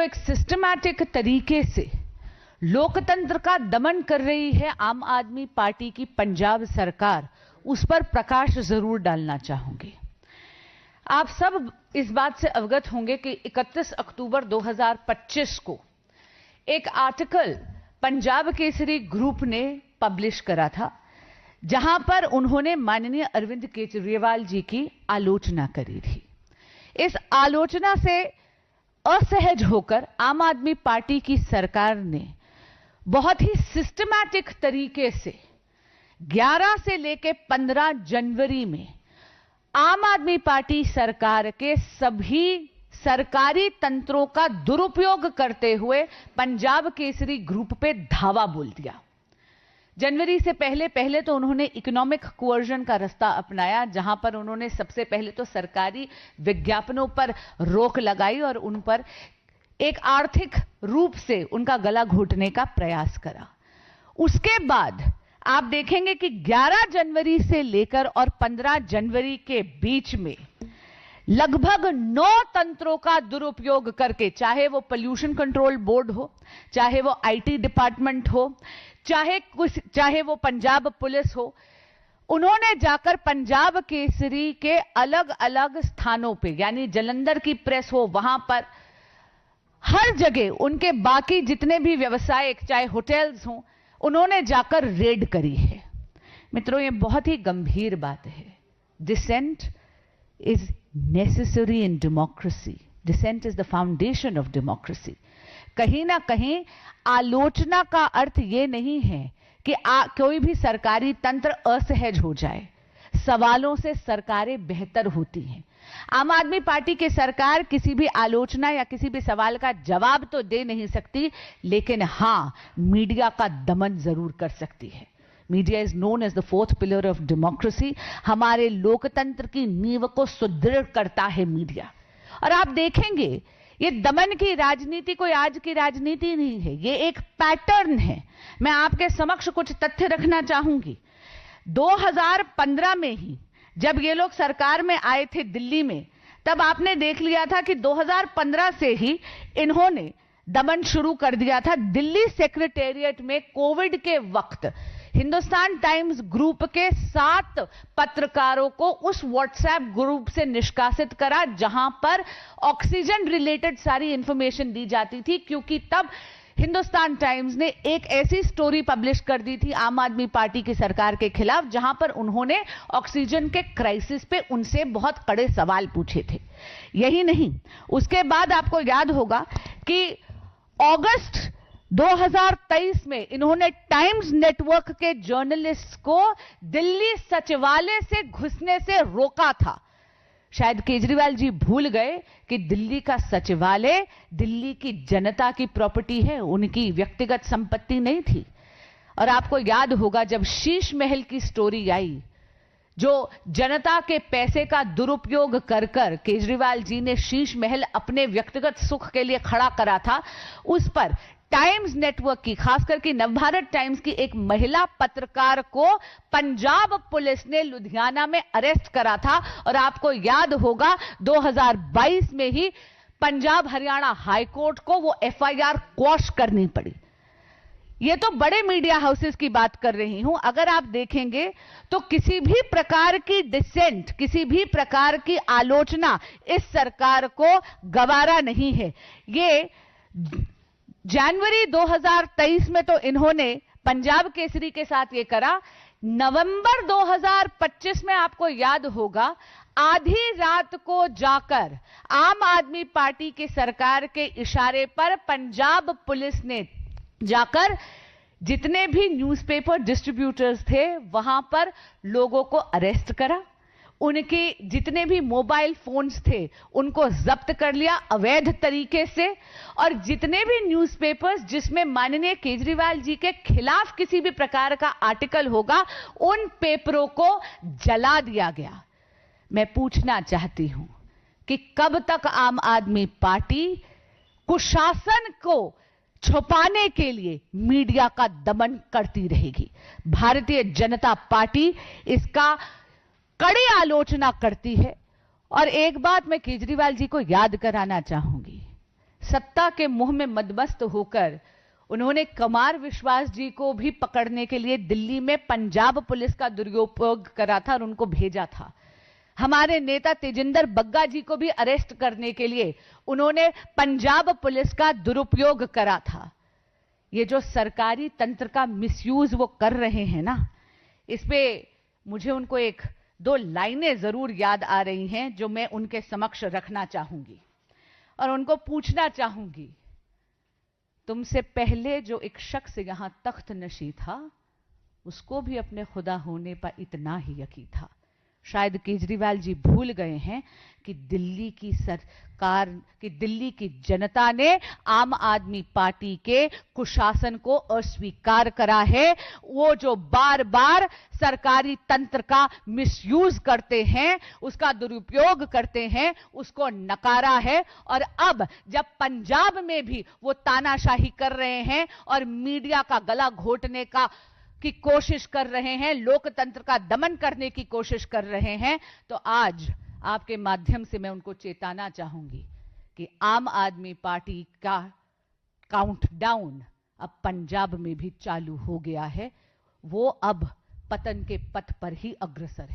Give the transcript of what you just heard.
एक सिस्टमैटिक तरीके से लोकतंत्र का दमन कर रही है आम आदमी पार्टी की पंजाब सरकार, उस पर प्रकाश जरूर डालना चाहूंगी। आप सब इस बात से अवगत होंगे कि 31 अक्टूबर 2025 को एक आर्टिकल पंजाब केसरी ग्रुप ने पब्लिश करा था, जहां पर उन्होंने माननीय अरविंद केजरीवाल जी की आलोचना करी थी। इस आलोचना से असहज होकर आम आदमी पार्टी की सरकार ने बहुत ही सिस्टमैटिक तरीके से 11 से लेकर 15 जनवरी में आम आदमी पार्टी सरकार के सभी सरकारी तंत्रों का दुरुपयोग करते हुए पंजाब केसरी ग्रुप पे धावा बोल दिया। जनवरी से पहले तो उन्होंने इकोनॉमिक कोअर्जन का रास्ता अपनाया, जहां पर उन्होंने सबसे पहले तो सरकारी विज्ञापनों पर रोक लगाई और उन पर एक आर्थिक रूप से उनका गला घोटने का प्रयास करा। उसके बाद आप देखेंगे कि 11 जनवरी से लेकर और 15 जनवरी के बीच में लगभग 9 तंत्रों का दुरुपयोग करके, चाहे वो पोल्यूशन कंट्रोल बोर्ड हो, चाहे वो आईटी डिपार्टमेंट हो, चाहे वो पंजाब पुलिस हो, उन्होंने जाकर पंजाब केसरी के अलग अलग स्थानों पे, यानी जालंधर की प्रेस हो, वहां पर हर जगह उनके बाकी जितने भी व्यवसायिक, चाहे होटल्स हों, उन्होंने जाकर रेड करी है। मित्रों, ये बहुत ही गंभीर बात है। Dissent is necessary in democracy. Dissent is the foundation of democracy. कहीं ना कहीं आलोचना का अर्थ यह नहीं है कि कोई भी सरकारी तंत्र असहज हो जाए। सवालों से सरकारें बेहतर होती हैं। आम आदमी पार्टी की सरकार किसी भी आलोचना या किसी भी सवाल का जवाब तो दे नहीं सकती, लेकिन हां, मीडिया का दमन जरूर कर सकती है। Media is known as the fourth pillar of democracy. हमारे लोकतंत्र की नींव को सुदृढ़ करता है मीडिया। और आप देखेंगे, ये दमन की राजनीति कोई आज की राजनीति नहीं है, ये एक पैटर्न है। मैं आपके समक्ष कुछ तथ्य रखना चाहूंगी। 2015 में ही जब ये लोग सरकार में आए थे दिल्ली में, तब आपने देख लिया था कि 2015 से ही इन्होंने दमन शुरू कर दिया था। दिल्ली सेक्रेटेरिएट में कोविड के वक्त हिंदुस्तान टाइम्स ग्रुप के 7 पत्रकारों को उस व्हाट्सएप ग्रुप से निष्कासित करा, जहां पर ऑक्सीजन रिलेटेड सारी इंफॉर्मेशन दी जाती थी, क्योंकि तब हिंदुस्तान टाइम्स ने एक ऐसी स्टोरी पब्लिश कर दी थी आम आदमी पार्टी की सरकार के खिलाफ, जहां पर उन्होंने ऑक्सीजन के क्राइसिस पे उनसे बहुत कड़े सवाल पूछे थे। यही नहीं, उसके बाद आपको याद होगा कि अगस्त 2023 में इन्होंने टाइम्स नेटवर्क के जर्नलिस्ट को दिल्ली सचिवालय से घुसने से रोका था। शायद केजरीवाल जी भूल गए कि दिल्ली का सचिवालय दिल्ली की जनता की प्रॉपर्टी है, उनकी व्यक्तिगत संपत्ति नहीं थी। और आपको याद होगा जब शीश महल की स्टोरी आई, जो जनता के पैसे का दुरुपयोग कर कर केजरीवाल जी ने शीश महल अपने व्यक्तिगत सुख के लिए खड़ा करा था, उस पर टाइम्स नेटवर्क की, खास करके नवभारत टाइम्स की एक महिला पत्रकार को पंजाब पुलिस ने लुधियाना में अरेस्ट करा था। और आपको याद होगा 2022 में ही पंजाब हरियाणा हाईकोर्ट को वो एफआईआर क्वॉश करनी पड़ी। ये तो बड़े मीडिया हाउसेस की बात कर रही हूं। अगर आप देखेंगे तो किसी भी प्रकार की डिसेंट, किसी भी प्रकार की आलोचना इस सरकार को गवारा नहीं है। ये जनवरी 2023 में तो इन्होंने पंजाब केसरी के साथ ये करा। नवंबर 2025 में आपको याद होगा, आधी रात को जाकर आम आदमी पार्टी की सरकार के इशारे पर पंजाब पुलिस ने जाकर जितने भी न्यूज़पेपर डिस्ट्रीब्यूटर्स थे वहां पर लोगों को अरेस्ट करा। उनके जितने भी मोबाइल फोन्स थे उनको जब्त कर लिया अवैध तरीके से। और जितने भी न्यूज़पेपर्स जिसमें माननीय केजरीवाल जी के खिलाफ किसी भी प्रकार का आर्टिकल होगा, उन पेपरों को जला दिया गया। मैं पूछना चाहती हूं कि कब तक आम आदमी पार्टी कुशासन को छुपाने के लिए मीडिया का दमन करती रहेगी? भारतीय जनता पार्टी इसका कड़ी आलोचना करती है। और एक बात मैं केजरीवाल जी को याद कराना चाहूंगी, सत्ता के मोह में मदमस्त होकर उन्होंने कुमार विश्वास जी को भी पकड़ने के लिए दिल्ली में पंजाब पुलिस का दुरुपयोग करा था और उनको भेजा था। हमारे नेता तेजिंदर बग्गा जी को भी अरेस्ट करने के लिए उन्होंने पंजाब पुलिस का दुरुपयोग करा था। ये जो सरकारी तंत्र का मिसयूज वो कर रहे हैं ना, इस पे मुझे उनको एक दो लाइनें जरूर याद आ रही हैं जो मैं उनके समक्ष रखना चाहूंगी और उनको पूछना चाहूंगी, तुमसे पहले जो एक शख्स यहां तख्त नशी था उसको भी अपने खुदा होने पर इतना ही यकीन था। शायद केजरीवाल जी भूल गए हैं कि दिल्ली की सरकार कि दिल्ली की जनता ने आम आदमी पार्टी के कुशासन को अस्वीकार करा है। वो जो बार बार सरकारी तंत्र का मिसयूज करते हैं, उसका दुरुपयोग करते हैं, उसको नकारा है। और अब जब पंजाब में भी वो तानाशाही कर रहे हैं और मीडिया का गला घोटने की कोशिश कर रहे हैं, लोकतंत्र का दमन करने की कोशिश कर रहे हैं, तो आज आपके माध्यम से मैं उनको चेताना चाहूंगी कि आम आदमी पार्टी का काउंटडाउन अब पंजाब में भी चालू हो गया है। वो अब पतन के पथ पर ही अग्रसर है।